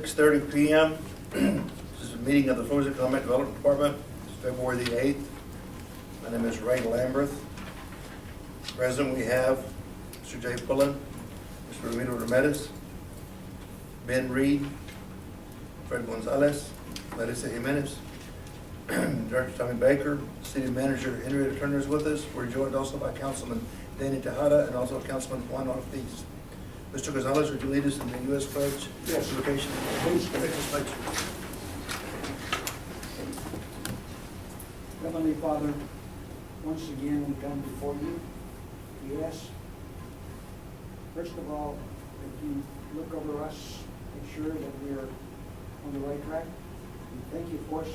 6:30 p.m. This is a meeting of the Floresville Economic Development Department. It's February the 8th. My name is Ray Lamberth. Present we have Mr. Jay Pullen, Mr. Ramiro Ramirez, Ben Reed, Fred Gonzalez, Larissa Jimenez, Director Tommy Baker, City Manager Henrietta Turner is with us. We're joined also by Councilman Danny Tejada and also Councilman Juan Ortiz. Mr. Gonzalez, would you lead us in the U.S. pledge? Yes. Invocation. Please. Legislature. Heavenly Father, once again we come before you. We ask, first of all, that you look over us, make sure that we are on the right track. We thank you, of course,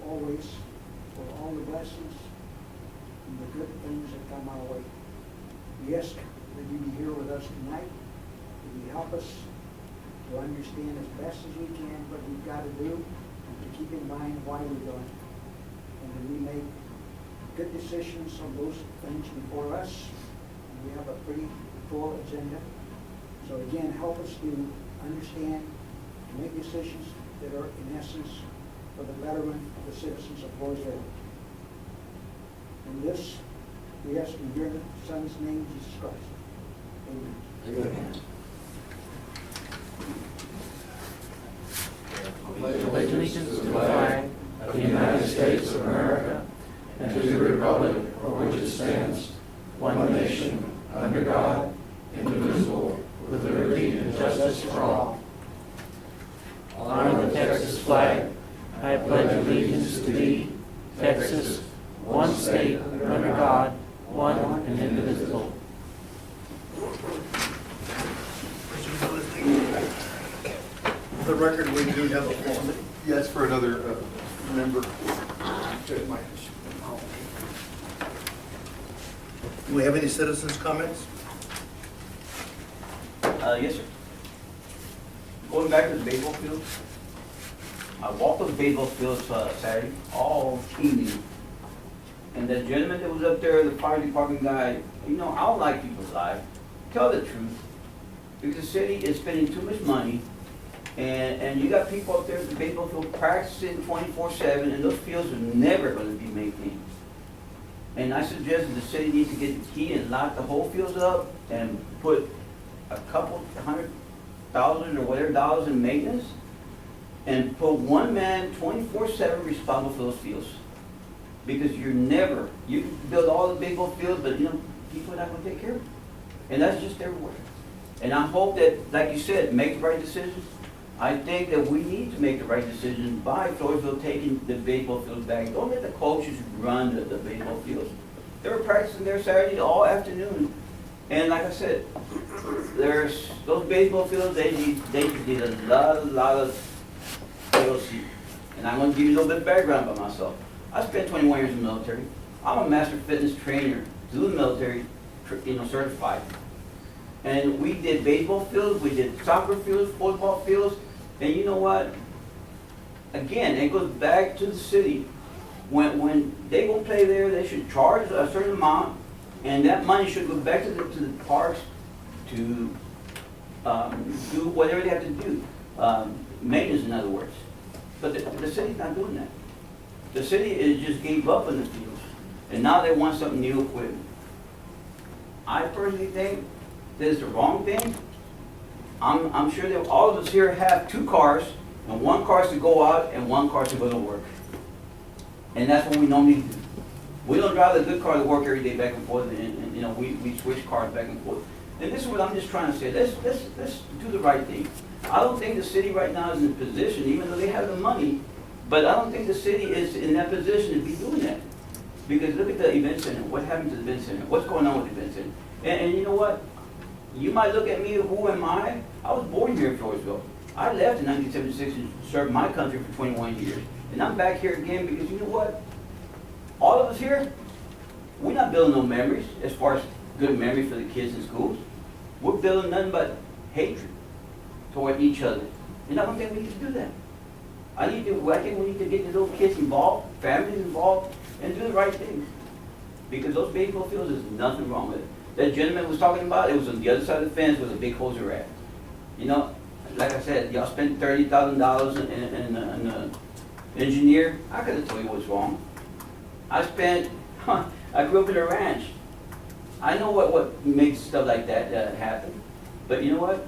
always for all the blessings and the good things that come our way. We ask that you be here with us tonight, that you help us to understand as best as we can what we've got to do, and to keep in mind why we're doing it. And that we make good decisions on those things before us. And we have a pretty full agenda. So again, help us to understand, to make decisions that are in essence for the betterment of the citizens of Floresville. And this, we ask in your Son's name, Jesus Christ. Amen. Amen. Pledge allegiance to the flag of the United States of America and to the republic for which it stands, one nation, under God, indivisible, with liberty and justice for all. Honor the Texas flag. I pledge allegiance to thee, Texas, one state, under God, one and indivisible. For the record, we do have a form. Yes, for another member. Do we have any citizens' comments? Yes, sir. Going back to the baseball fields, I walked those baseball fields Saturday, all evening. And the gentleman that was up there, the fire department guy, you know, I don't like people's lives. Tell the truth. Because the city is spending too much money, and you got people up there at the baseball field practicing 24/7, and those fields are never going to be maintained. And I suggested the city needs to get the key and lock the whole fields up and put a couple $100,000 or whatever dollars in maintenance, and put one man 24/7 responsible for those fields. Because you can build all the baseball fields, but you know, people are not going to take care of it. And that's just everywhere. And I hope that, like you said, make the right decisions. I think that we need to make the right decision by Floresville taking the baseball fields back. Don't let the coaches run the baseball fields. They were practicing there Saturday all afternoon. And like I said, there's those baseball fields, they need a lot of TLC. And I'm going to give you a little bit of background about myself. I spent 21 years in the military. I'm a master fitness trainer through the military, certified. And we did baseball fields, we did soccer fields, football fields, and you know what? Again, it goes back to the city. When they go play there, they should charge a certain amount, and that money should go back to the parks to do whatever they have to do, maintenance in other words. But the city's not doing that. The city just gave up on the fields, and now they want something new equipment. I personally think that is the wrong thing. I'm sure that all of us here have 2 cars, and 1 car is to go out and 1 car is to go to work. And that's what we normally do. We don't drive the good car to work every day back and forth, and you know, we switch cars back and forth. And this is what I'm just trying to say. Let's do the right thing. I don't think the city right now is in a position, even though they have the money, but I don't think the city is in that position to be doing that. Because look at the event center. What happened to the event center? What's going on with the event center? And you know what? You might look at me, who am I? I was born here in Floresville. I left in 1976 and served my country for 21 years. And I'm back here again because you know what? All of us here, we're not building no memories as far as good memories for the kids in schools. We're building nothing but hatred toward each other. And I don't think we need to do that. I think we need to get the little kids involved, families involved, and do the right thing. Because those baseball fields, there's nothing wrong with it. That gentleman was talking about, it was on the other side of the fence where the big holes are at. You know, like I said, y'all spent $30,000 in an engineer. I could have told you what's wrong. I grew up in a ranch. I know what makes stuff like that happen. But you know what?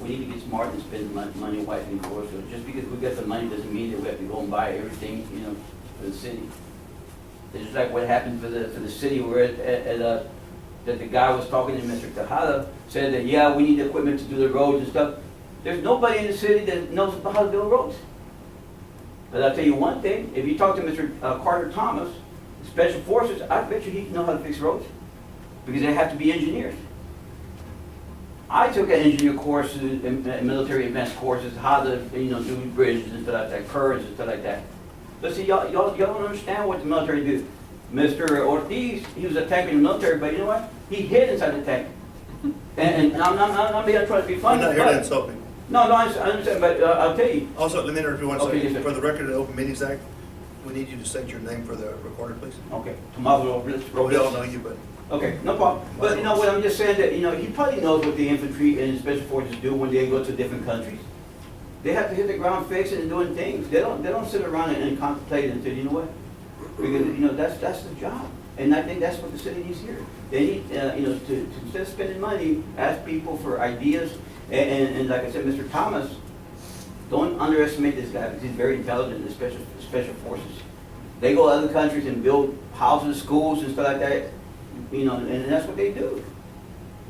We need to get smart and spend money wisely in Floresville. Just because we got the money doesn't mean that we have to go and buy everything, you know, for the city. It's just like what happened for the city where that the guy was talking to Mr. Tejada, said that, yeah, we need equipment to do the roads and stuff. There's nobody in the city that knows how to build roads. But I'll tell you one thing, if you talk to Mr. Carter Thomas, Special Forces, I bet you he'd know how to fix roads. Because they have to be engineers. I took an engineer course, military advanced courses, how to, you know, do bridges and stuff like that, curves and stuff like that. But see, y'all don't understand what the military do. Mr. Ortiz, he was a tank in the military, but you know what? He hid inside the tank. And I'm not trying to be funny. We're not here to insult people. No, I understand, but I'll tell you. Also, let me interrupt you one Okay, second. yes, sir. For the record of the Open Meetings Act, we need you to state your name for the recorder, please. Okay, Tommaso Well, we all know you, but Okay, no problem. But you know what, I'm just saying that, you know, he probably knows what the infantry and special forces do when they go to different countries. They have to hit the ground fixing and doing things. They don't sit around and contemplate and say, you know what? Because, you know, that's the job. And I think that's what the city needs here. They need, you know, to instead of spending money, ask people for ideas. And like I said, Mr. Thomas, don't underestimate this guy because he's very intelligent in the special forces. They go to other countries and build houses, schools and stuff like that. You know, and that's what they do.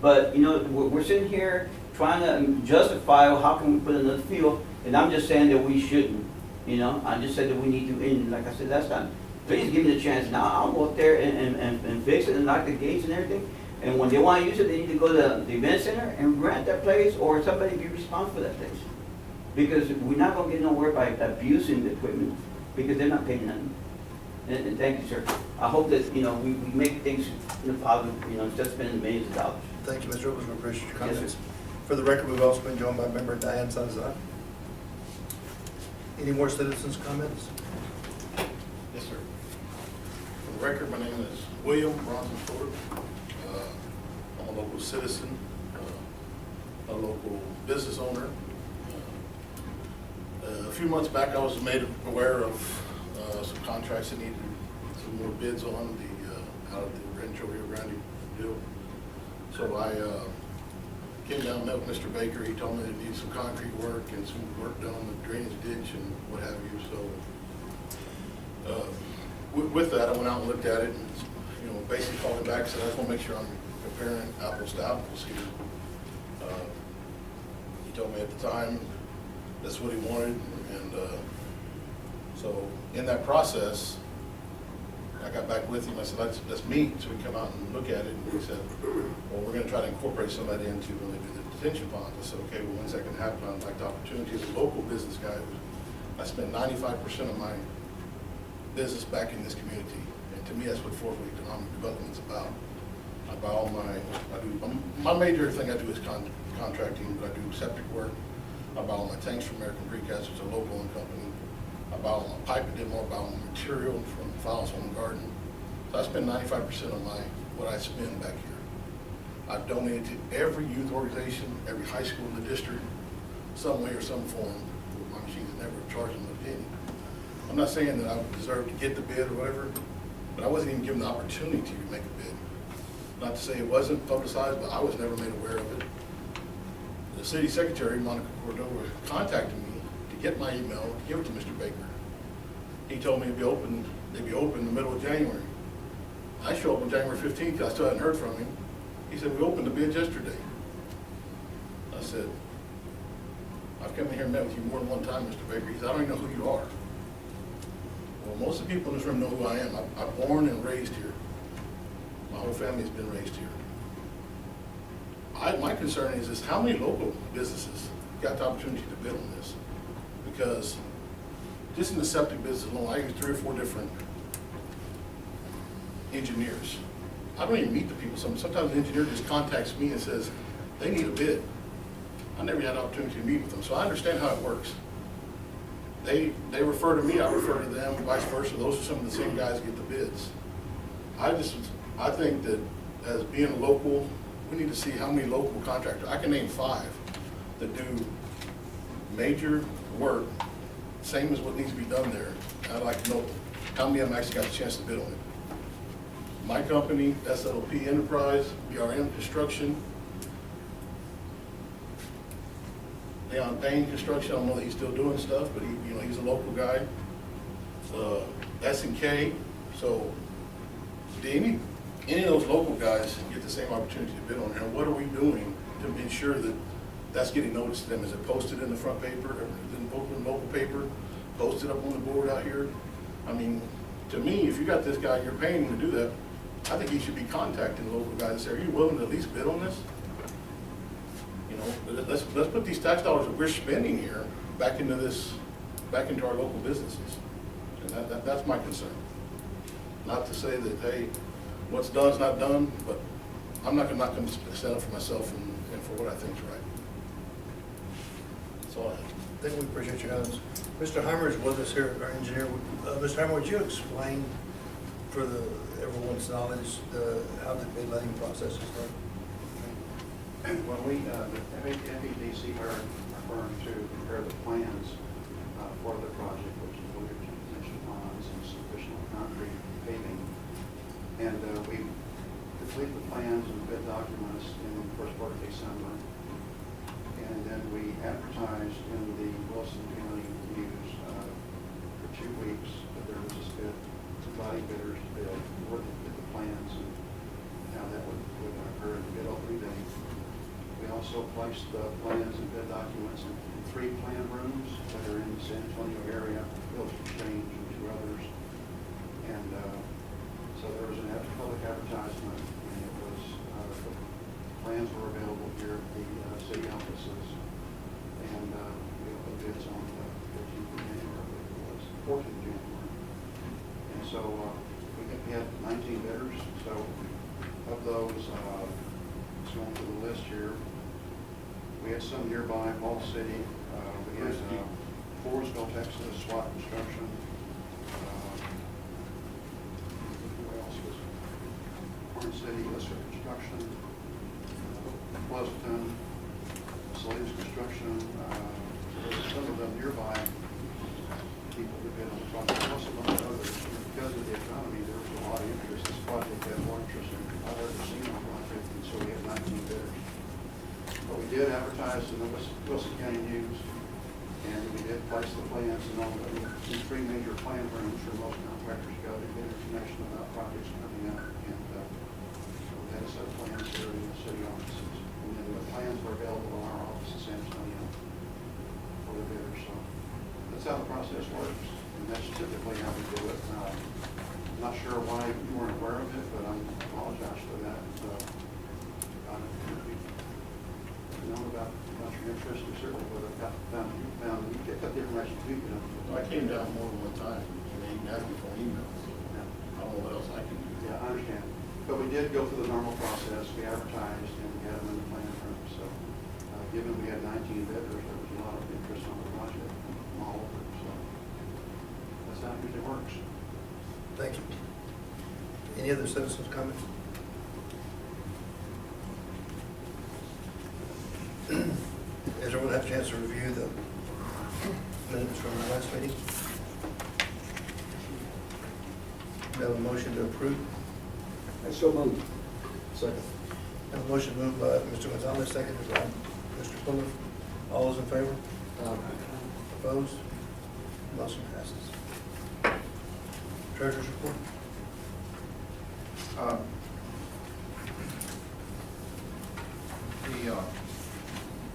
But, you know, we're sitting here trying to justify, well, how can we put another field? And I'm just saying that we shouldn't, you know. I just said that we need to, and like I said last time, please give me the chance. Now, I'll go up there and fix it and lock the gates and everything. And when they want to use it, they need to go to the event center and rent that place, or somebody be responsible for that place. Because we're not going to get nowhere by abusing the equipment, because they're not paying nothing. And thank you, sir. I hope that, you know, we make things, you know, positive, you know, instead of spending millions of dollars. thank you, Mr. Owens. We appreciate your Yes, comments. sir. For the record, we've also been joined by member Diane Salazar. Any more citizens' comments? Yes, sir. For the record, my name is William Bronson Ford. I'm a local citizen, a local business owner. A few months back, I was made aware of some contracts that needed some more bids on out of the Rancho Rio Grande deal. So I came down and met with Mr. Baker. He told me they needed some concrete work and some work done on the drainage ditch and what have you. So with that, I went out and looked at it and, you know, basically called him back and said, I just want to make sure I'm comparing apples to apples here. He told me at the time that's what he wanted, and so in that process, I got back with him. I said, let's meet. So we come out and look at it, and he said, well, we're going to try to incorporate some of that into when they do the detention ponds. I said, okay, well, when's that going to happen? I'd like the opportunity as a local business guy. I spend 95% of my business back in this community, and to me, that's what Floresville Economic Development is about. I buy all my major thing I do is contracting, but I do septic work. I buy all my tanks from American Precast, which is a local owned company. I buy all my pipe and demo, I buy all my material from Fowles Home Garden. So I spend 95% of what I spend back here. I've donated to every youth organization, every high school in the district, some way or some form. My machines never charged them a penny. I'm not saying that I would deserve to get the bid or whatever, but I wasn't even given the opportunity to make a bid. Not to say it wasn't publicized, but I was never made aware of it. The city secretary, Monica Cordova, contacted me to get my email, to give it to Mr. Baker. He told me they'd be open in the middle of January. I show up on January 15th, I still hadn't heard from him. He said, we opened the bids yesterday. I said, I've come in here and met with you more than one time, Mr. Baker. He said, I don't even know who you are. Well, most of the people in this room know who I am. I'm born and raised here. My whole family's been raised here. My concern is how many local businesses got the opportunity to bid on this? Because just in the septic business alone, I use 3 or 4 different engineers. I don't even meet the people. Sometimes the engineer just contacts me and says, they need a bid. I never had an opportunity to meet with them, so I understand how it works. They refer to me, I refer to them, vice versa. Those are some of the same guys that get the bids. I think that as being a local, we need to see how many local contractors. I can name 5 that do major work, same as what needs to be done there, I'd like to know how many of them actually got a chance to bid on it. My company, SLP Enterprise, BRM Construction, Leon Payne Construction, I don't know that he's still doing stuff, but he, you know, he's a local guy. S&K, so did any of those local guys get the same opportunity to bid on it? And what are we doing to ensure that that's getting noticed to them? Is it posted in the front paper, or in the local paper, posted up on the board out here? I mean, to me, if you got this guy, you're paying him to do that, I think he should be contacting the local guys and say, are you willing to at least bid on this? You know, let's put these tax dollars that we're spending here back into our local businesses. And that's my concern. Not to say that, hey, what's done is not done, but I'm not gonna stand up for myself and for what I think is right. That's all I have. I think we appreciate your comments. Mr. Heimer is with us here, our engineer. Mr. Heimer, would you explain for everyone's knowledge, how the bid letting process is done? When we, the FEDC hired our firm to prepare the plans for the project, which included detention ponds and sufficient concrete paving. And we completed the plans and bid documents in the first part of December. And then we advertised in the Wilson County News for 2 weeks that there was this bid, inviting bidders to bid, or to bid the plans and how that would occur in the bid opening day. We also placed the plans and bid documents in 3 plan rooms that are in the San Antonio area, Village Exchange and 2 others. And so there was an public advertisement, and it was, the plans were available here at the city offices. And we opened bids on the 14th of January, I believe it was, 14th of January. And so we had 19 bidders. So of those, let's go on to the list here. We had some nearby, Ball City. We had Floresville, Texas, SWAT Construction. Who else was it? Orange City, Lister Construction. Pleasanton, Slaves Construction. So there's some of them nearby people who bid on the project. Also, a lot of others. Because of the economy, there was a lot of interest. This project had more interest than I've ever seen on a project, and so we had 19 bidders. But we did advertise in the Wilson County News, and we did place the plans in all the 3 major plan rooms where most contractors go to get information about projects coming up. And so we had a set of plans here in the city offices. And then the plans were available in our office in San Antonio for the bidders. So that's how the process works, and that's typically how we do it. I'm not sure why you weren't aware of it, but I apologize for that. Known about your interest, we certainly would have found you get the information to you. I came down more than one time, and they even asked me for an email, so Yeah. I don't know what else I can do. Yeah, I understand. But we did go through the normal process. We advertised and we had them in the plan room. So given we had 19 bidders, there was a lot of interest on the project from all over. So that's how it usually works. Thank you. Any other citizens' comments? Has everyone had a chance to review the minutes from the last meeting? We have a motion to approve. I so moved. Second. Have a motion moved by Mr. Gonzalez, seconded by Mr. Fuller. All those in favor? Opposed? Motion passes. Treasurer's report.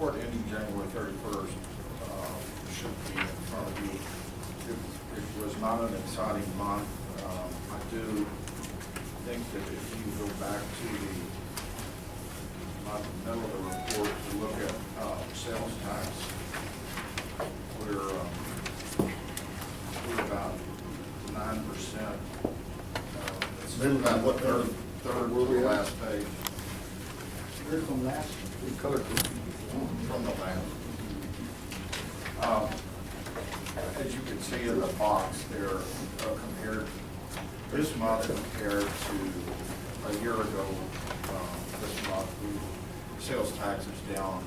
The report ending January 31st should be in front of you. It was not an exciting month. I do think that if you go back to the middle of the report to look at sales tax, we're about 9%. It's Middle of about what third to the last page. Heard from last. From the land. As you can see in the box there, compared this month compared to a year ago, this month, sales tax is down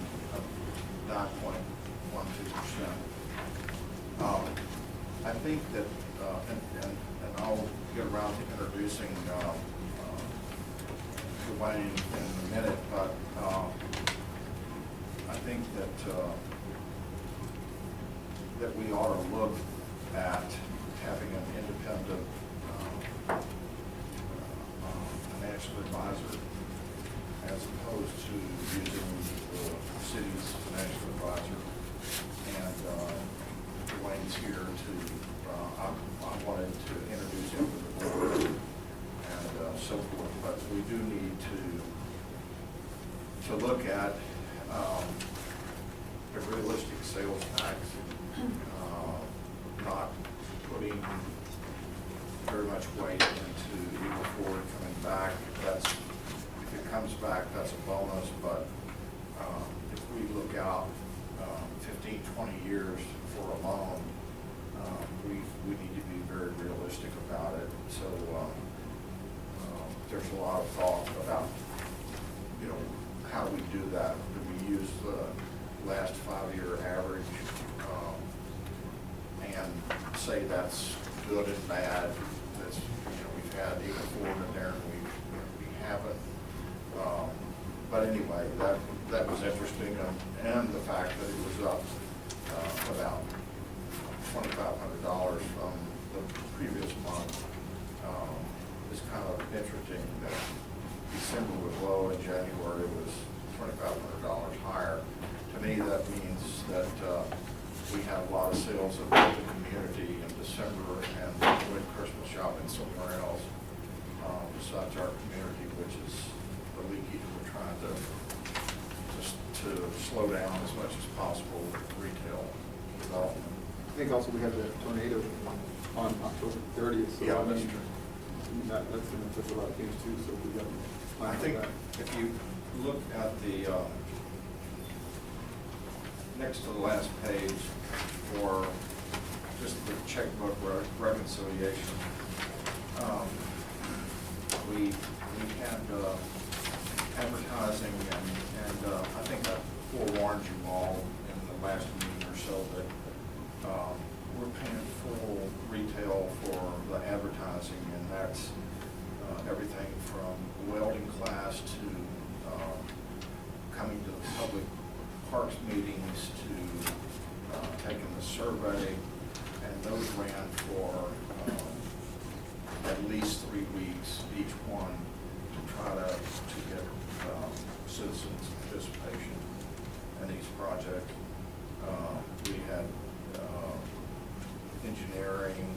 9.12%. I think that, and I'll get around to introducing Dwayne in a minute, but I think that we ought to look at having an independent financial advisor as opposed to using the city's financial advisor. And Dwayne's here to, I wanted to introduce him to the board and so forth, but we do need to look at a realistic sales tax, not putting very much weight into Eagle Ford coming back. If it comes back, that's a bonus, but if we look out 15, 20 years for a loan, we need to be very realistic about it. So there's a lot of thought about, how we do that. Do we use the last 5-year average and say that's good and bad? That's, we've had Eagle Ford in there and we haven't. But anyway, that was interesting, and the fact that it was up about $2,500 from the previous month is kind of interesting. That December was low and January was $2,500 higher. To me, that means that we have a lot of sales of the community in December and went Christmas shopping somewhere else besides our community, which is the leakage we're trying to slow down as much as possible with retail development. I think also we had the tornado on October 30th. So Yeah, I that's mean, true. that's going to affect a lot of things too, so we got to I plan for think that. if you look at the next to the last page for just the checkbook reconciliation, we had advertising, and I think I forewarned you all in the last meeting or so that we're paying full retail for the advertising, and that's everything from welding class to coming to the public parks meetings to taking the survey, and those ran for at least 3 weeks each one to try to get citizens' participation in these projects. We had engineering.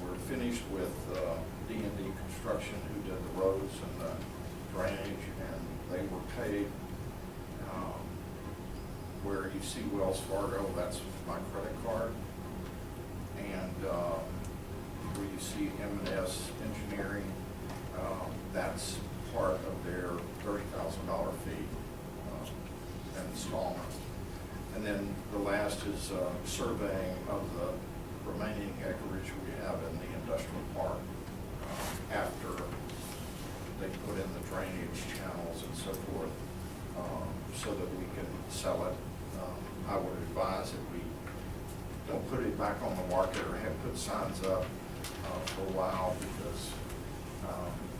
We're finished with D&D Construction, who did the roads and the drainage, and they were paid. Where you see Wells Fargo, that's my credit card. And where you see M&S Engineering, that's part of their $30,000 fee and installment. And then the last is surveying of the remaining acreage we have in the industrial park after they put in the drainage channels and so forth, so that we can sell it. I would advise that we don't put it back on the market or have put signs up for a while, because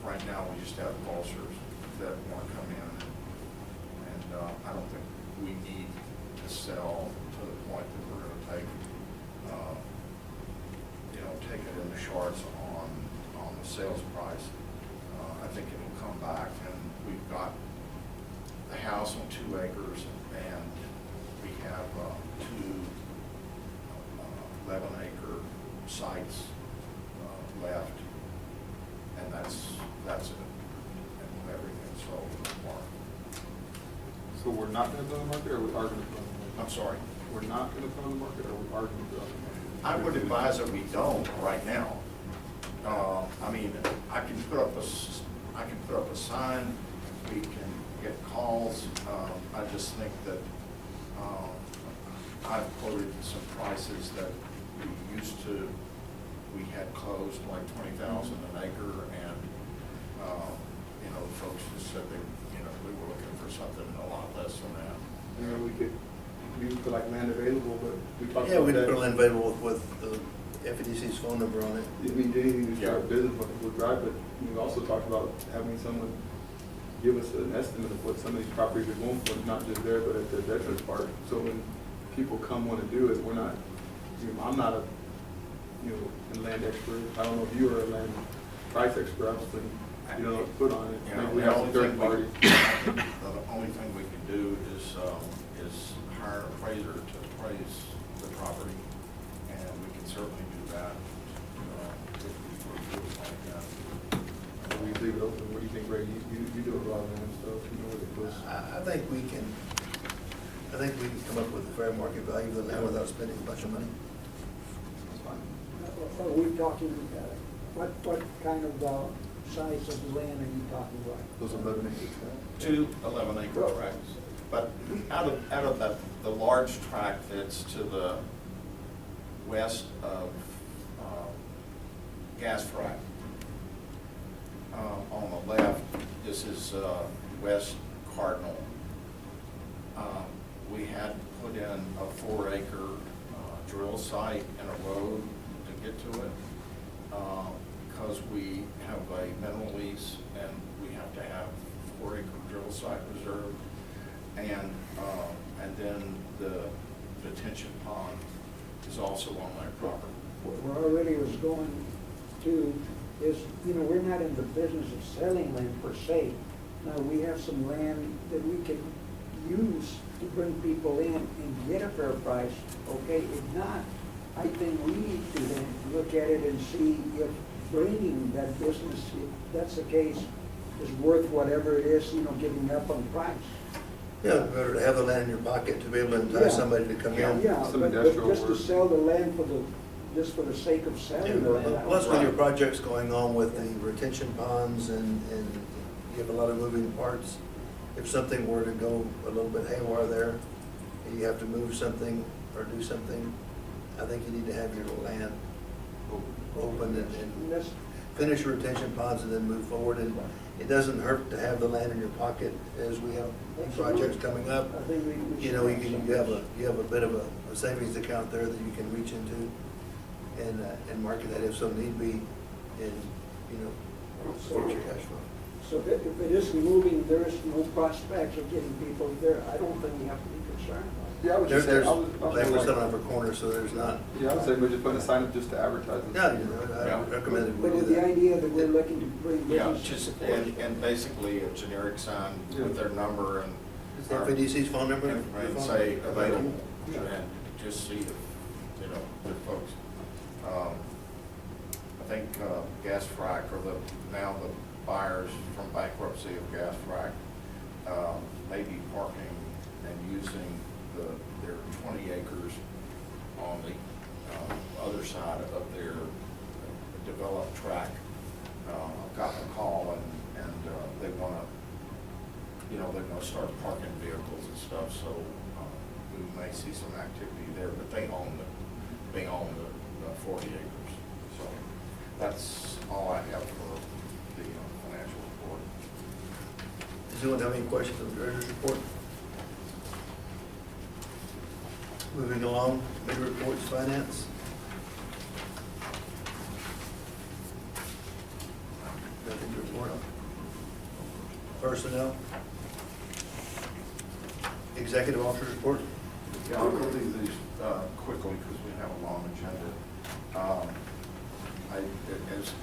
right now we just have ulcers that want to come in, and I don't think we need to sell to the point that we're going to take it in the shorts on the sales price. I think it'll come back, and we've got the house on 2 acres, and we have 2 11-acre sites left, and that's it, and everything's sold in the park. So we're not going to put on the market, or we are going to put on the market? I'm sorry. We're not going to put on the market, or we are going to put on the market? I would advise that we don't right now. I mean, I can put up a sign, we can get calls. I just think that I've quoted some prices that we had closed like $20,000 an acre, and folks just said they we were looking for something a lot less than that. You know, we put like land available, but we talked Yeah, about we that. could put land available with the FEDC's phone number on it. I mean, anything to start Yeah. a business, what people drive, but we also talked about having someone give us an estimate of what some of these properties are going for, not just there, but at the Veterans Park. So when people come want to do it, we're not, I'm not a, a land expert. I don't know if you are a land price expert, obviously, you don't know what to put on it. You know, Maybe we the have only some third thing party. the only thing we can do is hire an appraiser to appraise the property, and we can certainly do that. If we do it like that. We leave it open. What do you think, Ray? You do a lot of land stuff, you know where it goes. I think we can come up with a fair market value of the land without spending a bunch of money. That's fine. Are we talking, what kind of size of land are you talking about? Those 11 acres. Two 11-acre tracts, but out of the large tract that's to the west of Gas Frac, on the left, this is West Cardinal. We had put in a 4-acre drill site and a road to get to it, because we have a mineral lease and we have to have 4-acre drill site reserved, and then the detention pond is also on that property. Where I really was going to is, we're not in the business of selling land per se. Now, we have some land that we can use to bring people in and get a fair price, okay? If not, I think we need to then look at it and see if bringing that business, if that's the case, is worth whatever it is, giving up on price. Yeah, better to have the land in your pocket to be able to entice somebody to come in. Yeah, Some but industrial just to work. sell the land just for the sake of selling the land. I don't- Plus with your projects going on with the retention ponds and you have a lot of moving parts, if something were to go a little bit haywire there, and you have to move something or do something, I think you need to have your land open and That's- finish your retention ponds and then move forward. And it doesn't hurt to have the land in your pocket as we have projects coming up. I think we should. You have a bit of a savings account there that you can reach into and market that if so need be in, future cash flow. So if it isn't moving, there is no prospects of getting people there, I don't think we have to be concerned about it. Yeah, I would just say, There's, I was land was done like, on every corner, so there's not, yeah, I would say we're just putting a sign up just to advertise it. I recommend that we But do with the that. idea that we're looking to bring Yeah, business. just, and basically a generic sign with their number and. Is that FEDC's phone number? And say available, Yeah. and just see if, the folks. I think Gas Frac, or now the buyers from bankruptcy of Gas Frac, may be parking and using their 20 acres on the other side of their developed tract. I've gotten a call and they want to, they're going to start parking vehicles and stuff, so we may see some activity there, but they own the 40 acres. So that's all I have for the financial report. Does anyone have any questions on the treasurer's report? Moving along, committee reports, finance. Nothing to report on. Personnel. Executive officer report. Yeah, I'll go through these quickly because we have a long agenda.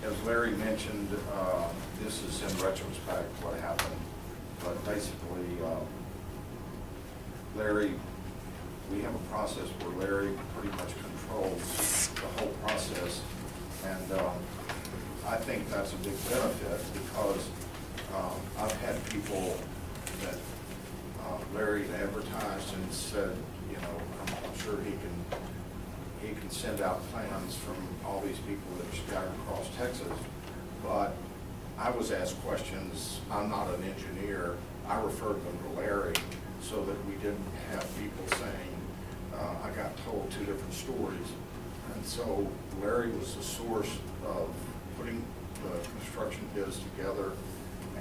As Larry mentioned, this is in retrospect what happened, but basically, Larry, we have a process where Larry pretty much controls the whole process, and I think that's a big benefit because I've had people that Larry advertised and said, I'm sure he can send out plans from all these people that are scattered across Texas, but I was asked questions. I'm not an engineer. I referred them to Larry so that we didn't have people saying, I got told two different stories. And so Larry was the source of putting the construction bids together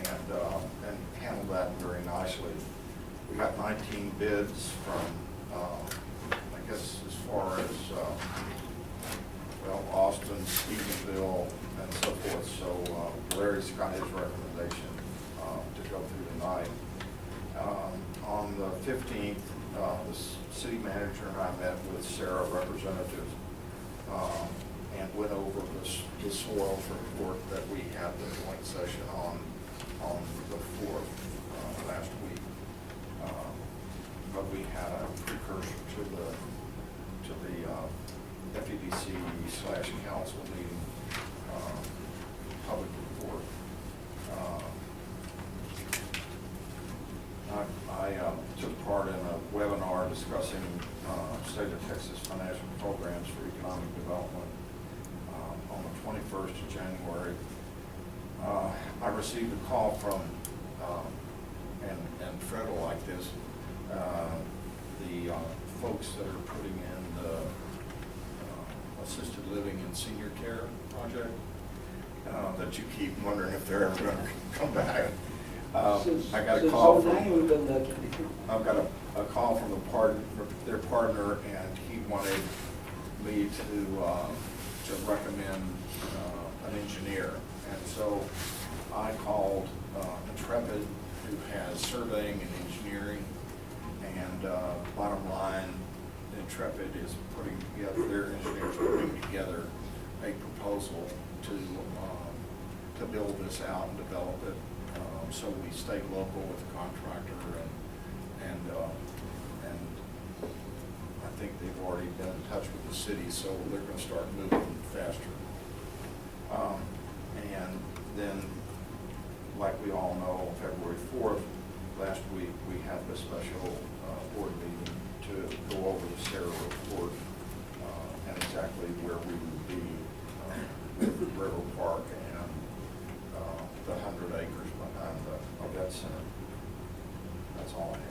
and handled that very nicely. We got 19 bids from, I guess, as far as, well, Austin, Stephenville, and so forth. So Larry's got his recommendation to go through tonight. On the 15th, the city manager and I met with Sarah representatives and went over the soils report that we had the joint session on the 4th last week. But we had a precursor to the FEDC/council meeting public report. I took part in a webinar discussing state of Texas financial programs for economic development on the 21st of January. I received a call from, and Fred will like this, the folks that are putting in the assisted living and senior care project, that you keep wondering if they're ever going to come back. I got a call from, I've got a call from their partner, and he wanted me to recommend an engineer. And so I called Intrepid, who has surveying and engineering, and bottom line, Intrepid is putting together, their engineers are putting together a proposal to build this out and develop it. So we stayed local with the contractor, and I think they've already been in touch with the city, so they're going to start moving faster. And then, like we all know, February 4th, last week, we had the special board meeting to go over the Sarah report and exactly where we would be with River Park and the 100 acres behind the Odette Center. That's all I have.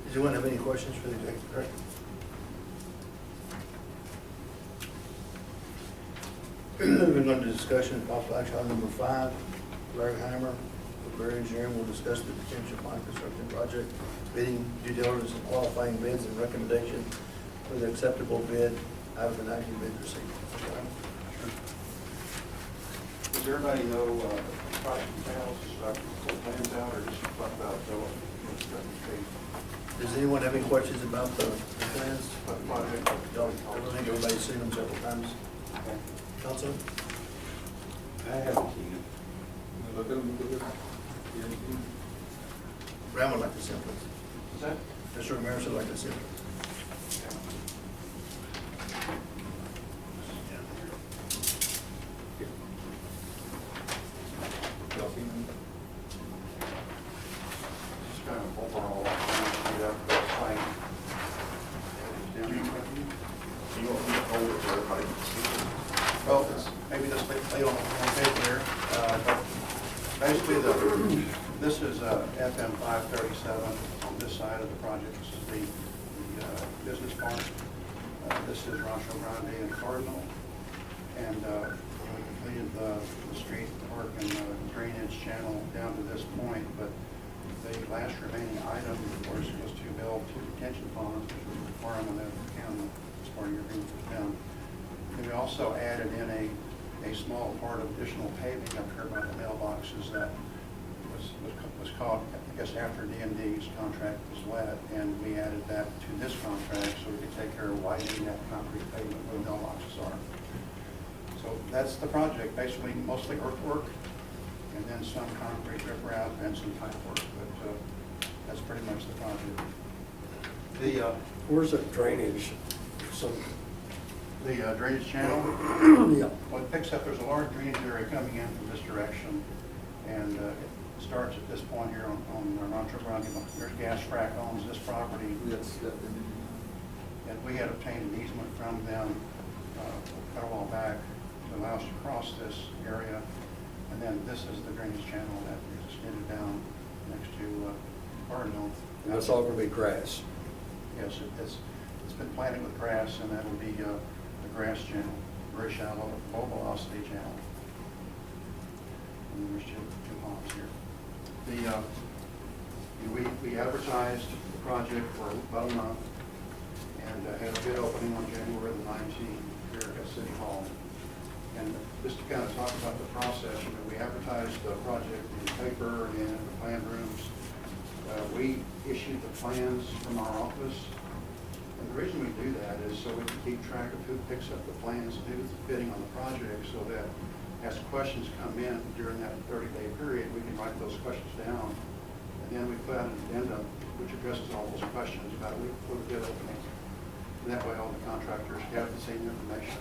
Does anyone have any questions for the executive director? Moving on to discussion of possible action on number 5, Larry Heimer with Larry Engineering will discuss the potential mine construction project, bidding, due diligence, and qualifying bids and recommendation for the acceptable bid out of the 19 bids received. Does everybody know the project details, full plans out, or just talk about what's going to be? Does anyone have any questions about the plans? About the project? I think everybody's seen them several times. Okay. Councilman? I haven't seen it. Look at them, look at them. Brown would like to see them, please. Is that? Mr. Ramirez would like to see them. Y'all seen them? Just kind of overall, speed up the site. You want me to hold it so everybody can see it? Well, it's, maybe just lay on paper here. Basically, this is FM 537 on this side of the project. This is the business park. This is Rancho Grande and Cardinal. And we completed the street work and drainage channel down to this point. But the last remaining item, of course, was to build 2 detention ponds, which was a requirement of the county as part of your agreement with them. And we also added in a small part of additional paving up here by the mailboxes that was caught, I guess, after D&D's contract was let, and we added that to this contract so we could take care of widening that concrete pavement where the mailboxes are. So that's the project, basically mostly earthwork, and then some concrete riprap and some pipe work, but that's pretty much the project. Where's the drainage? The drainage channel, Yeah. well, it picks up, there's a large drainage area coming in from this direction, and it starts at this point here on Rancho Grande. There's gas frac owns this property, Yes, definitely. and we had obtained an easement from them quite a while back to allow us to cross this area, and then this is the drainage channel that is extended down next to Cardinal. And that's all going to be grass. Yes, it's been planted with grass, and that'll be the grass channel, very shallow, low velocity channel. and then there's two ponds here. We advertised the project for about a month and had a bid opening on January the 19th here at City Hall. And just to kind of talk about the process, we advertised the project in the paper and in the plan rooms. We issued the plans from our office. And the reason we do that is so we can keep track of who picks up the plans and who's bidding on the project, so that as questions come in during that 30-day period, we can write those questions down. And then we put out an addendum which addresses all those questions about a week before the bid opening. And that way all the contractors have the same information.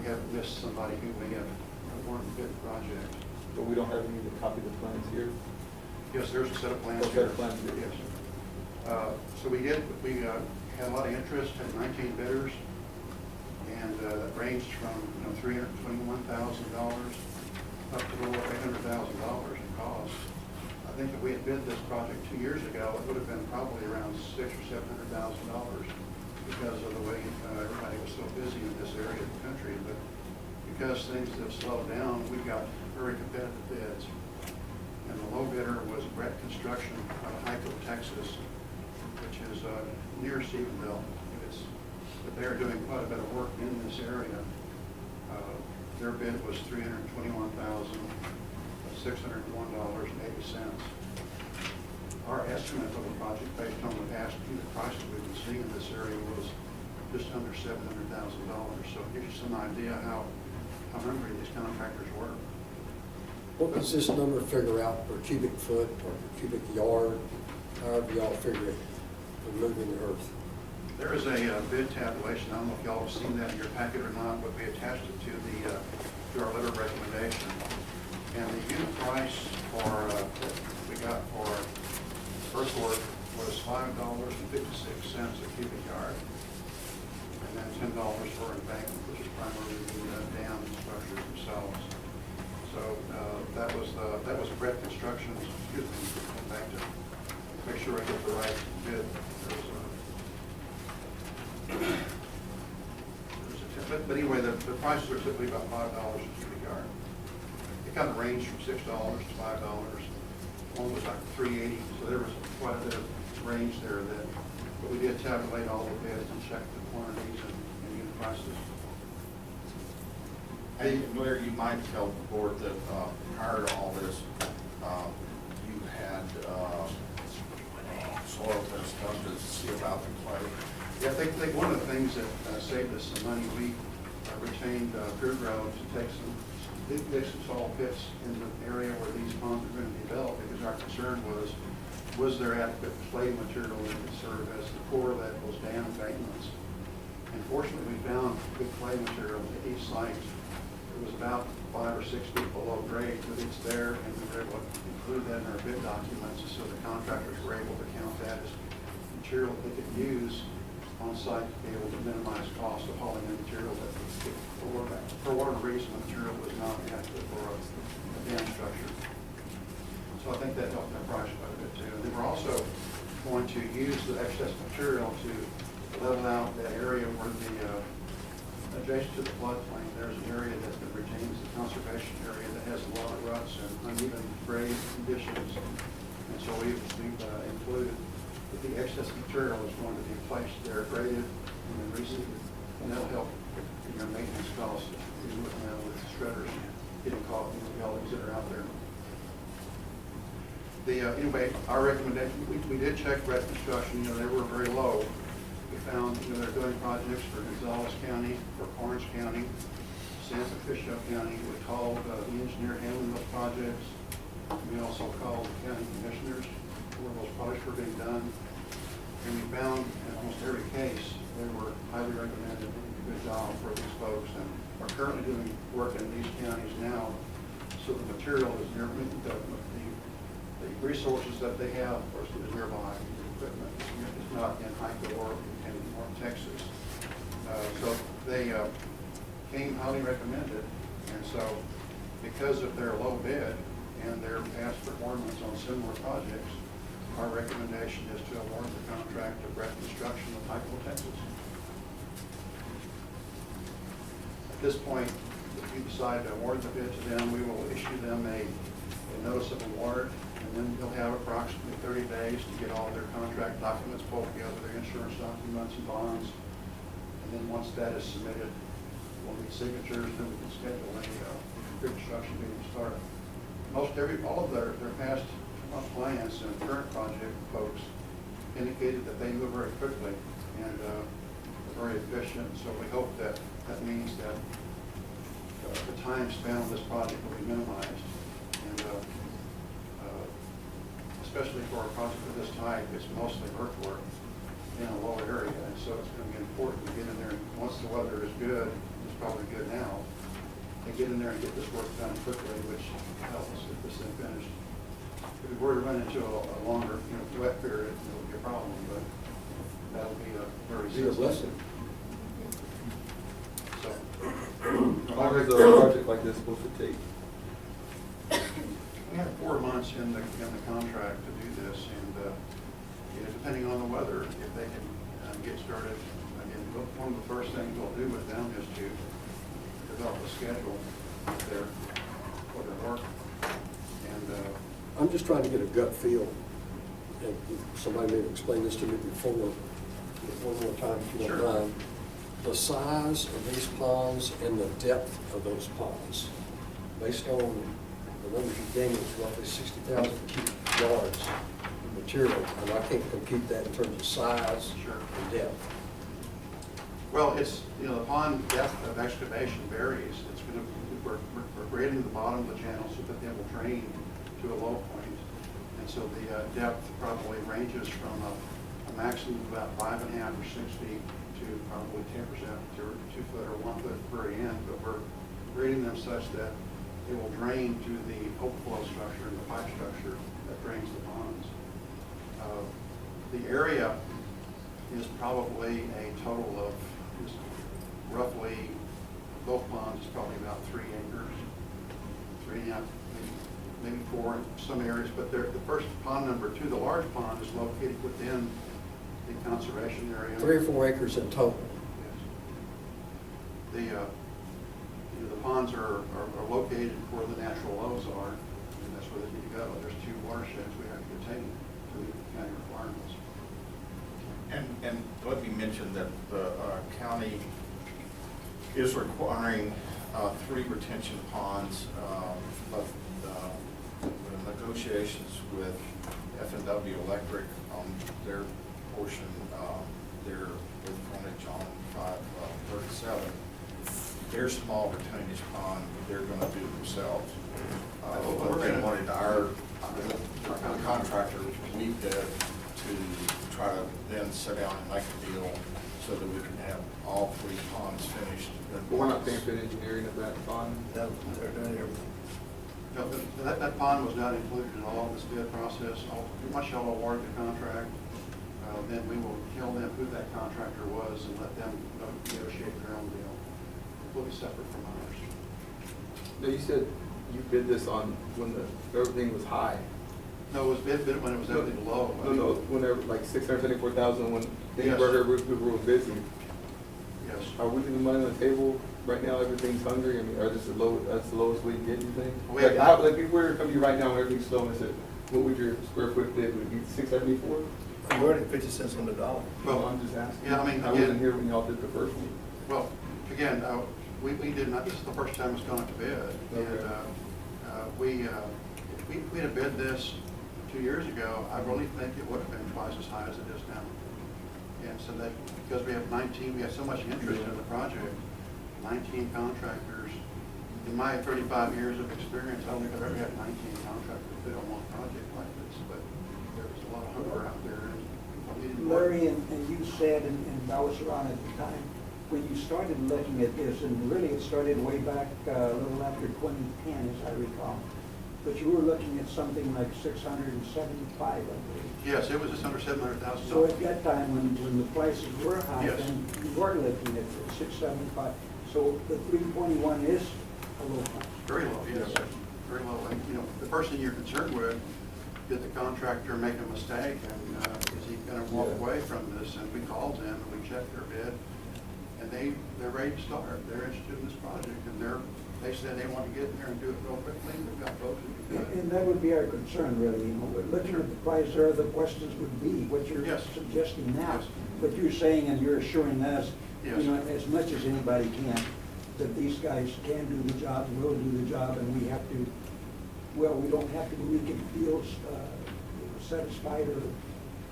We haven't missed somebody who may have wanted to bid the project. But we don't have any to copy the plans here? Yes, there's a set of plans Oh, here. set of plans here. Yes. So we had a lot of interest, had 19 bidders, and that ranged from $321,000 up to over $800,000 in cost. I think if we had bid this project 2 years ago, it would have been probably around $600,000 or $700,000 because of the way everybody was so busy in this area of the country. But because things have slowed down, we got very competitive bids. And the low bidder was Brett Construction out of Hyco, Texas, which is near Stephenville. But they're doing quite a bit of work in this area. Their bid was $321,601.80. Our estimate of the project, based on the past unit prices we've been seeing in this area, was just under $700,000. So it gives you some idea how hungry these contractors were. What does this number figure out per cubic foot or per cubic yard, however y'all figure it, for moving the earth? There is a bid tabulation. I don't know if y'all have seen that in your packet or not, but we attached it to our letter of recommendation. And the unit price that we got for earthwork was $5.56 a cubic yard, and then $10 for embankment, which is primarily the dam structures themselves. So that was Brett Construction's. Excuse me, going back to make sure I get the right bid. But anyway, the prices are typically about $5 a cubic yard. It kind of ranged from $6 to $5. One was like $3.80, so there was quite a bit of range there. But we did tabulate all the bids and check the quantities and unit prices. Hey, Larry, you might tell the board that prior to all this, you had soil test done to see about the clay. Yeah, I think one of the things that saved us some money, we retained Pure Grow to dig some soil pits in the area where these ponds are going to be developed, because our concern was there adequate clay material that could serve as the core of those dam embankments. And fortunately, we found good clay material at each site. It was about 5 or 6 feet below grade, but it's there, and we were able to include that in our bid documents, so the contractors were able to count that as material they could use on site to be able to minimize cost of hauling in material that, for whatever reason, the material was not adequate for a dam structure. So I think that helped our price quite a bit too. And then we're also going to use the excess material to level out that area where adjacent to the floodplain, there's an area that retains the conservation area that has a lot of ruts and uneven grade conditions. And so we've included that the excess material is going to be placed there, graded, and then reseeded. And that'll help in your maintenance costs with shredders getting caught in the gullies that are out there. Anyway, our recommendation, we did check Brett Construction. They were very low. We found, they're doing projects for Gonzales County, for Orange County, San Patricio County. We called the engineer handling those projects. We also called the county commissioners where those projects were being done. And we found in almost every case, they were highly recommended. They did a good job for these folks, and are currently doing work in these counties now. So the material is near, the resources that they have, of course, is nearby. The equipment is not in Hyco or in North Texas. So they came highly recommended. And so because of their low bid and their past performance on similar projects, our recommendation is to award the contract to Brett Construction of Hyco, Texas. At this point, the we decide to award the bid to them, we will issue them a notice of award, and then they'll have approximately 30 days to get all their contract documents pulled together, their insurance documents and bonds. And then once that is submitted, we'll need signatures, then we can schedule a pre-construction meeting to start. All of their past clients and current project folks indicated that they move very quickly and are very efficient. So we hope that means that the time spent on this project will be minimized. And especially for a project of this type, it's mostly earthwork in a low area. And so it's going to be important to get in there. Once the weather is good, it's probably good now, to get in there and get this work done quickly, which helps us get this thing finished. If we were to run into a longer, wet period, it would be a problem, but that'll be a very Be a blessing. So, How long is a project like this supposed to take? we have 4 months in the contract to do this, and depending on the weather, if they can get started. Again, one of the first things we'll do with them is to develop a schedule for their work. And I'm just trying to get a gut feel, and somebody maybe explain this to me before, one more time if you don't Sure. mind. The size of these ponds and the depth of those ponds, based on the numbers you gave me, it's roughly 60,000 cubic yards of material, and I can't compute that in terms of size Sure. and depth. well, it's, the pond depth of excavation varies. It's going to, we're grading the bottom of the channel so that they will drain to a low point. And so the depth probably ranges from a maximum of about 5.5 or 6 feet to probably 10% to 2 foot or 1 foot at the very end. But we're grading them such that it will drain to the overflow structure and the pipe structure that drains the ponds. The area is probably a total of just roughly, both ponds is probably about 3 acres, 3.5, maybe 4 in some areas, but the first pond number 2, the large pond, is located within the conservation area. 3 or 4 acres in total. Yes. The ponds are located where the natural lows are, and that's where they need to go. There's 2 watersheds we have to attain to meet the county requirements. And let me mention that the county is requiring 3 retention ponds, but the negotiations with F&W Electric on their portion, they're with frontage on 537. Their small retainage pond, they're gonna do themselves. But they wanted our contractor, we did, to try to then sit down and make a deal so that we can have all 3 ponds finished. But we're not paying for the engineering of that pond? No, they're doing everything. No, that pond was not included in all of this bid process. Once y'all award the contract, then we will tell them who that contractor was and let them negotiate their own deal. Completely separate from ours. No, you said you bid this on when everything was high. No, it was bid when it was everything low. No, whenever, like 674,000, when things Yes. were busy. Yes. Are we leaving money on the table right now? Everything's hungry. I mean, are this that's the lowest we can get? You think? Like if we were to come to you right now when everything's slow and said, what would your square foot bid? Would it be 674? We're already 50 cents on the dollar. Well, I'm just asking. yeah, I mean, I wasn't again- here when y'all did the first one. Well, again, we did not, this is the first time it's gone to bid. Okay. And if we had bid this 2 years ago, I really think it would have been twice as high as it is now. And so that, because we have so much interest in the project, 19 contractors. In my 35 years of experience, I don't think I've ever had 19 contractors bid on one project like this, but there was a lot of hunger out there. And people needed work. Larry, and you said, and I was around at the time, when you started looking at this, and really it started way back a little after 2010, as I recall, but you were looking at something like 675, I believe. Yes, it was just under $700,000. So at that time, when the prices were high, Yes. then you were looking at 675. So the 321 is a low price. Very low, yes, very low. And, the first thing you're concerned with, did the contractor make a mistake, and is he going to walk away from this? And we called them, and we checked their bid, and they're ready to start. They're interested in this project, and they're they said they want to get in there and do it real quickly, we've got folks who can do it. And that would be our concern, really, you know, looking at the price there, the questions would be what you're Yes. suggesting now. Yes. But you're saying and you're assuring us, you Yes. know, as much as anybody can, that these guys can do the job, will do the job, and we have to, well, we don't have to, we can feel satisfied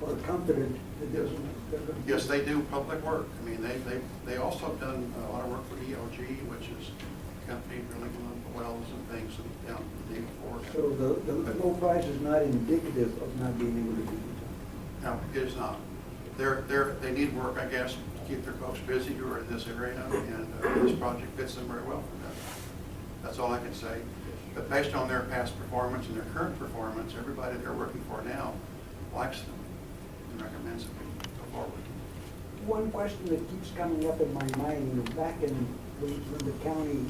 or confident that they're going to. Yes, they do public work. I mean, they also have done a lot of work for EOG, which is a company drilling on the wells and things down in the Fork. So the low price is not indicative of not being able to do the job. No, it is not. They need work, I guess, to keep their folks busy who are in this area, and this project fits them very well for that. That's all I can say. But based on their past performance and their current performance, everybody they're working for now likes them and recommends that we go forward. One question that keeps coming up in my mind, you know, back in when the county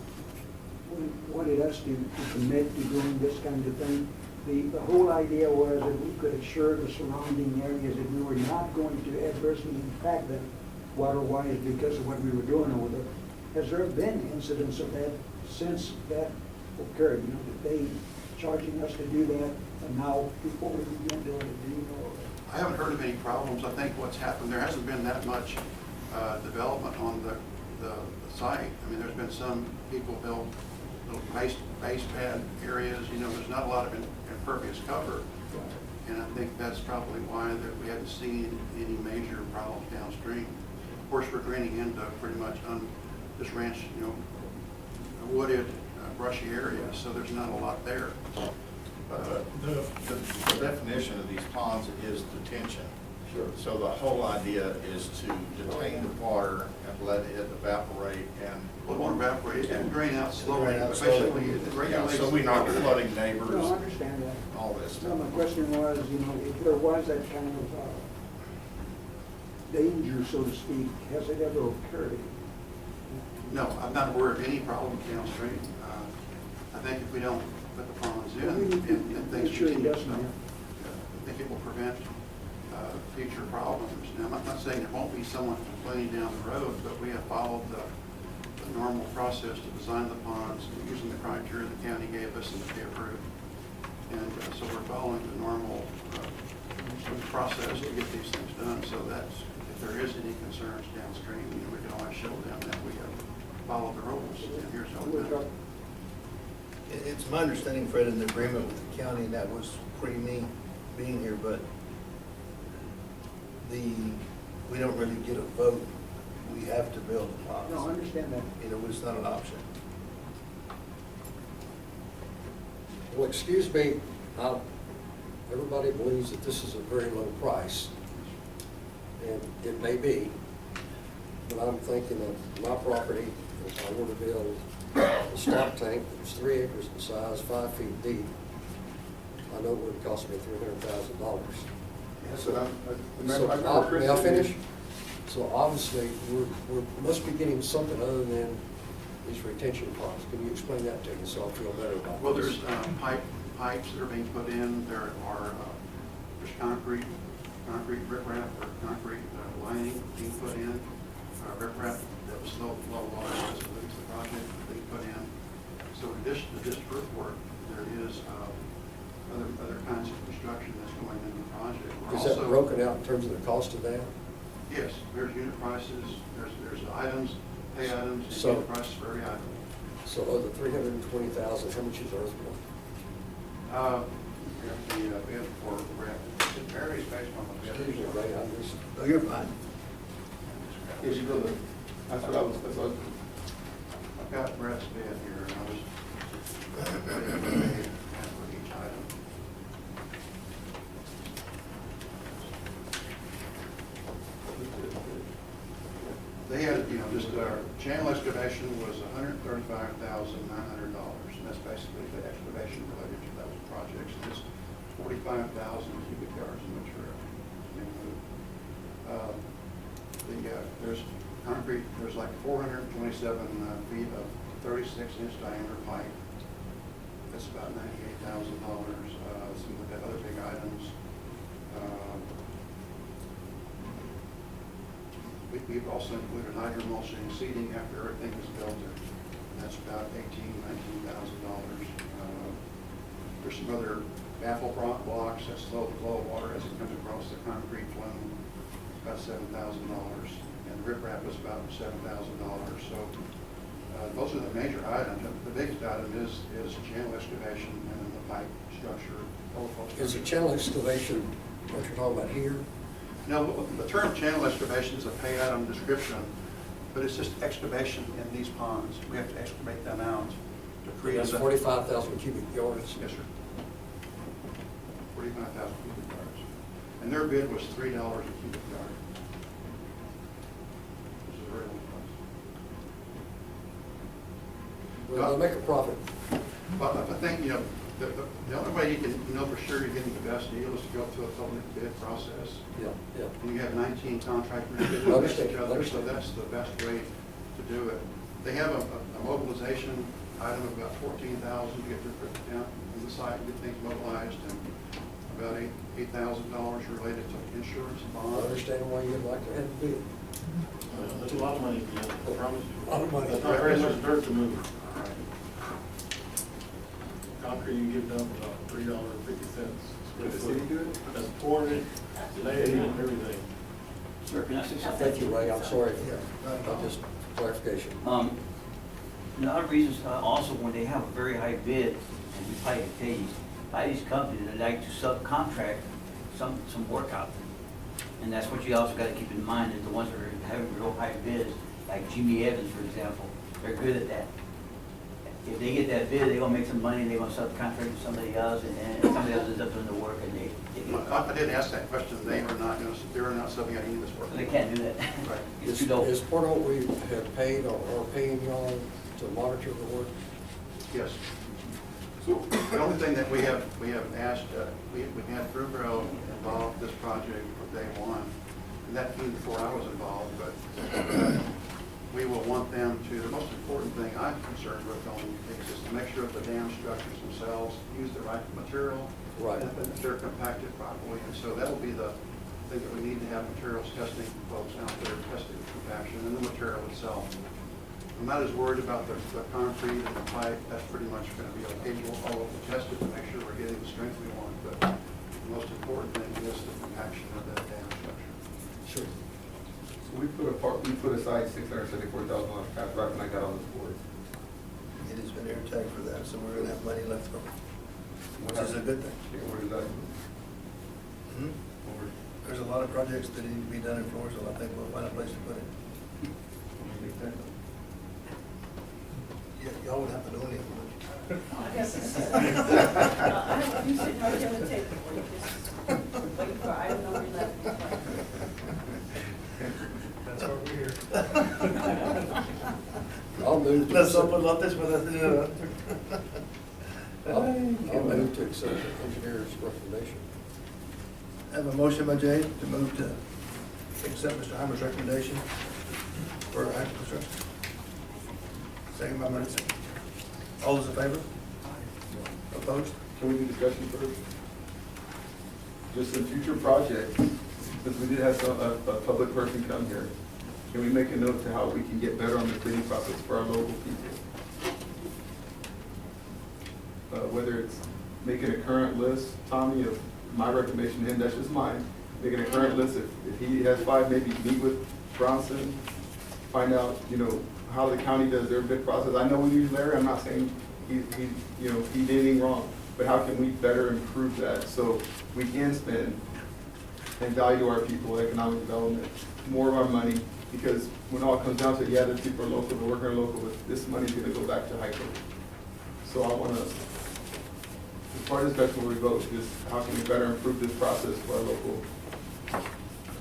wanted us to commit to doing this kind of thing, the whole idea was that we could assure the surrounding areas that we were not going to adversely impact them water-wise because of what we were doing over there. Has there been incidents of that since that occurred? You know, that they charging us to do that, and now before we begin doing it, do you know? I haven't heard of any problems. I think what's happened, there hasn't been that much development on the site. I mean, there's been some people build little base pad areas, you know, there's not a lot of impervious cover. And I think that's probably why that we haven't seen any major problems downstream. Of course, we're draining into pretty much this ranch, you know, a wooded, brushy area, so there's not a lot there. The definition of these ponds is detention. Sure. So the whole idea is to detain the water and let it evaporate and. Well, it won't evaporate, it can drain out slowly, Drain out but slowly. basically it Yeah, regulates. so we're not flooding No, I neighbors, understand that. all this No, stuff. my question was, you know, if there was that kind of danger, so to speak, has it ever occurred? No, I'm not aware of any problem downstream. I think if we don't put the ponds in and things Make sure it continue, doesn't happen. I think it will prevent future problems. Now, I'm not saying there won't be someone complaining down the road, but we have followed the normal process to design the ponds using the criteria the county gave us and that they approved. And so we're following the normal process to get these things done, so that if there is any concerns downstream, you know, we can always show them that we have followed the rules, and here's how we do it. It's my understanding, Fred, in the agreement with the county, and that was pre-me being here, but we don't really get a vote. We have to build the ponds. No, I understand that. You know, it's not an option. Well, excuse me, everybody believes that this is a very low price, and it may be, but I'm thinking of my property, if I were to build a stock tank that was 3 acres in size, 5 feet deep, I know it would cost me $300,000. That's what So, I remember Chris. may I finish? So obviously, we must be getting something other than these retention ponds. Can you explain that to me so I feel better about this? Well, there's pipes that are being put in, there's concrete riprap or concrete lining being put in, riprap that was low water as it leads the project being put in. So in addition to this earthwork, there is other kinds of construction that's going in the project. We're Is that also- broken out in terms of the cost of that? Yes, there's unit prices, there's items, pay items, and So- unit prices for every item. So of the 320,000, how much is earthwork? We have bid for, it varies based on the bid. Excuse me, Ray, I'm just, Oh, you're fine. Yes, you build it. That's what I was, I've got Brett's bid here, and I was for each item. They had, you know, just channel excavation was $135,900, and that's basically the excavation related to those projects. And it's 45,000 cubic yards of material being moved. There's concrete, there's like 427 feet of 36-inch diameter pipe. That's about $98,000. Some of the other big items. We've also included hydro mulching seating after everything is built. that's about $19,000. There's some other baffle blocks that slow the flow of water as it comes across the concrete flume, about $7,000. And the riprap was about $7,000. So those are the major items. The biggest item is channel excavation and then the pipe structure. Is the channel excavation what you're talking about here? No, the term channel excavation is a pay item description, but it's just excavation in these ponds. We have to excavate them out to create. That's 45,000 cubic yards. Yes, sir. 45,000 cubic yards. And their bid was $3 a cubic yard. Which is a very low price. Well, they'll make a profit. But I think, the only way you can know for sure you're getting the best deal is to go through a public bid process. Yeah, yeah. And you have 19 contractors bidding against each other, so that's the best way to do it. They have a mobilization item of about $14,000 to get their equipment down on the site and get things mobilized, and about $8,000 related to insurance and I bonds. understand why you'd like to have a bid. That's a lot of money, I promise you. A lot of money. That's not very much dirt to move. Concrete you get done for about $3.50. Did the city do it? That's pouring it, laying it, and everything. Sir, can I say something? Thank you, Ray. I'm sorry. Yeah. Just clarification. A lot of reasons, also when they have a very high bid, and we pay these companies that like to subcontract some work out. And that's what you also gotta keep in mind, is the ones that are having real high bids, like Jimmy Evans, for example, they're good at that. If they get that bid, they're gonna make some money, they're gonna subcontract to somebody else, and then somebody else ends up doing the work, and they I didn't ask that question. They were not subbing out any of this work. they can't do that. Right. It's too low. Is Port Hope, we have paid or are paying y'all to monitor the work? Yes. So the only thing that we have asked, we had Floresville involved this project from day one, and that came before I was involved, but we will want them to, the most important thing I'm concerned with on things is to make sure that the dam structures themselves use the right material. Right. And that they're compacted properly, and so that'll be the thing that we need to have materials testing folks out there testing the compaction and the material itself. I'm not as worried about the concrete and the pipe. That's pretty much going to be okay. We'll test it to make sure we're getting the strength we want, but the most important thing is the compaction of that dam structure. Sure. So we put aside $674,000 cash right when I got on this board. It has been airtight for that, so we're gonna have money left over, which is a good thing. Yeah, where does that? Mhm. There's a lot of projects that need to be done in Floresville. I think we'll find a place to put it. Yeah, y'all would have to know any of them. Yes. You said no, you're gonna take it for you. Just wait for item number 11. That's what we're here. I'll move to Let's accept. open up this one. I'll move to accept the engineer's recommendation. I have a motion by Jay to move to accept Mr. Heimer's recommendation for active construction. Second by Martin. All those in favor? Opposed? Can we do discussion first? Just in future projects, since we did have a public person come here, can we make a note to how we can get better on the bidding process for our local people? Whether it's making a current list, Tommy, of my recommendation to him, that's just mine, making a current list, if he has 5, maybe meet with Bronson, find out, how the county does their bid process. I know we use Larry, I'm not saying he did anything wrong, but how can we better improve that so we can spend and value our people, economic development, more of our money, because when all comes down to it, yeah, the people are local, they're working local, but this money's gonna go back to HICO. So I wanna, as part of this discussion where we vote, just how can we better improve this process for our local,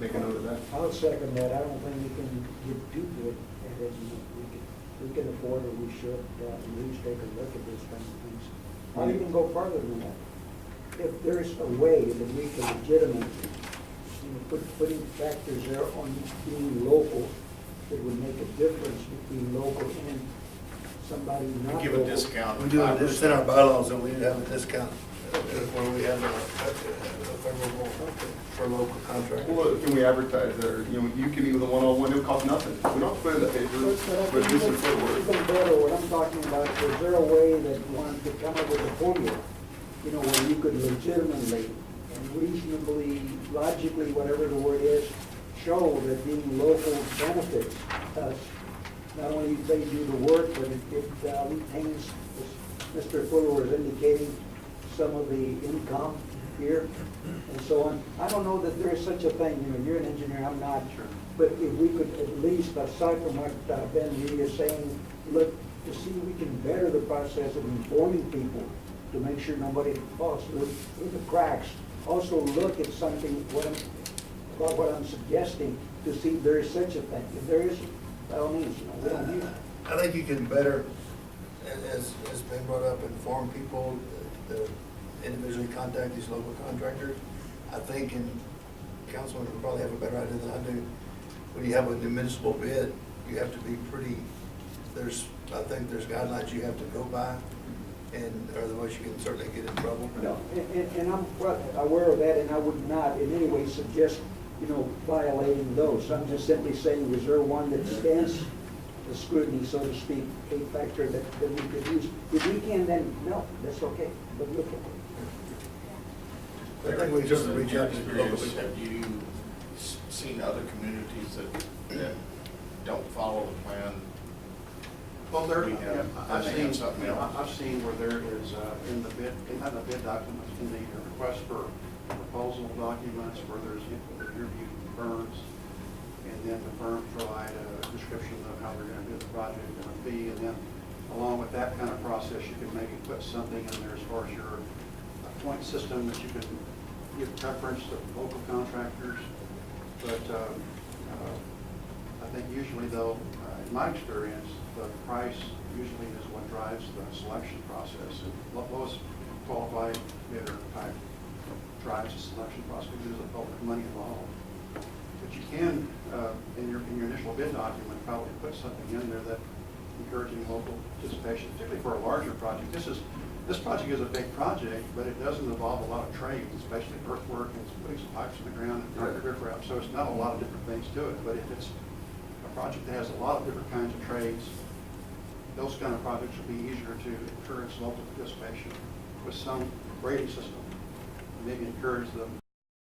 make a note of that. I'll second that. I don't think we can get too good at it. We can afford, or we should, at least take a look at this kind of things. I'll even go further than that. If there's a way that we can legitimately, putting factors there on being local, that would make a difference between local and somebody not local. Give a discount. We do it, it's in our bylaws that we have a discount where we have a favorable for local contractors. Well, can we advertise that, or, you can meet with a one-on-one, it'll cost nothing. We don't have to put it in the paper, but do some footwork. Even better, what I'm talking is there a way that one could come up with a formula, you know, where you could legitimately and reasonably, logically, whatever the word is, show that being local benefits us? Not only do they do the work, but it retains, as Mr. Fuller was indicating, some of the income here and so on. I don't know that there is such a thing, you know, you're an engineer, I'm not sure. But if we could at least, aside from what Ben Reed is saying, look to see if we can better the process of informing people to make sure nobody falls through the cracks. Also look at something, about what I'm suggesting, to see if there is such a thing. If there isn't, by all means, you know, we don't need it. I think you can better, as been brought up, inform people, to individually contact these local contractors. I think, and Councilman will probably have a better idea than I do, when you have a municipal bid, you have to be pretty, I think there's guidelines you have to go by, and otherwise you can certainly get in trouble. No, and I'm well aware of that, and I would not in any way suggest, you know, violating those. I'm just simply saying, is there one that stands the scrutiny, so to speak, a factor that we could use? If we can, then no, that's okay, but look at it. I think we just reach out to local Experience, people. have you seen other communities that don't follow the plan? Well, there, We have- I've they seen, have something else. I've seen where there is, in the bid, not the bid documents, in the request for proposal documents, where there's interview firms, and then the firms provide a description of how they're gonna do the project and a fee, and then along with that kind of process, you can maybe put something in there as far as your point system that you can give preference to local contractors. But I think usually though, in my experience, the price usually is what drives the selection process. And lowest qualified bidder type drives the selection process because there's a public money involved. But you can, in your initial bid document, probably put something in there that encouraging local participation, particularly for a larger project. This project is a big project, but it doesn't involve a lot of trades, especially earthwork and putting some pipes in the ground and riprap. So it's not a lot of different things to it. But if it's a project that has a lot of different kinds of trades, those kind of projects will be easier to encourage local participation with some grading system. Maybe encourage the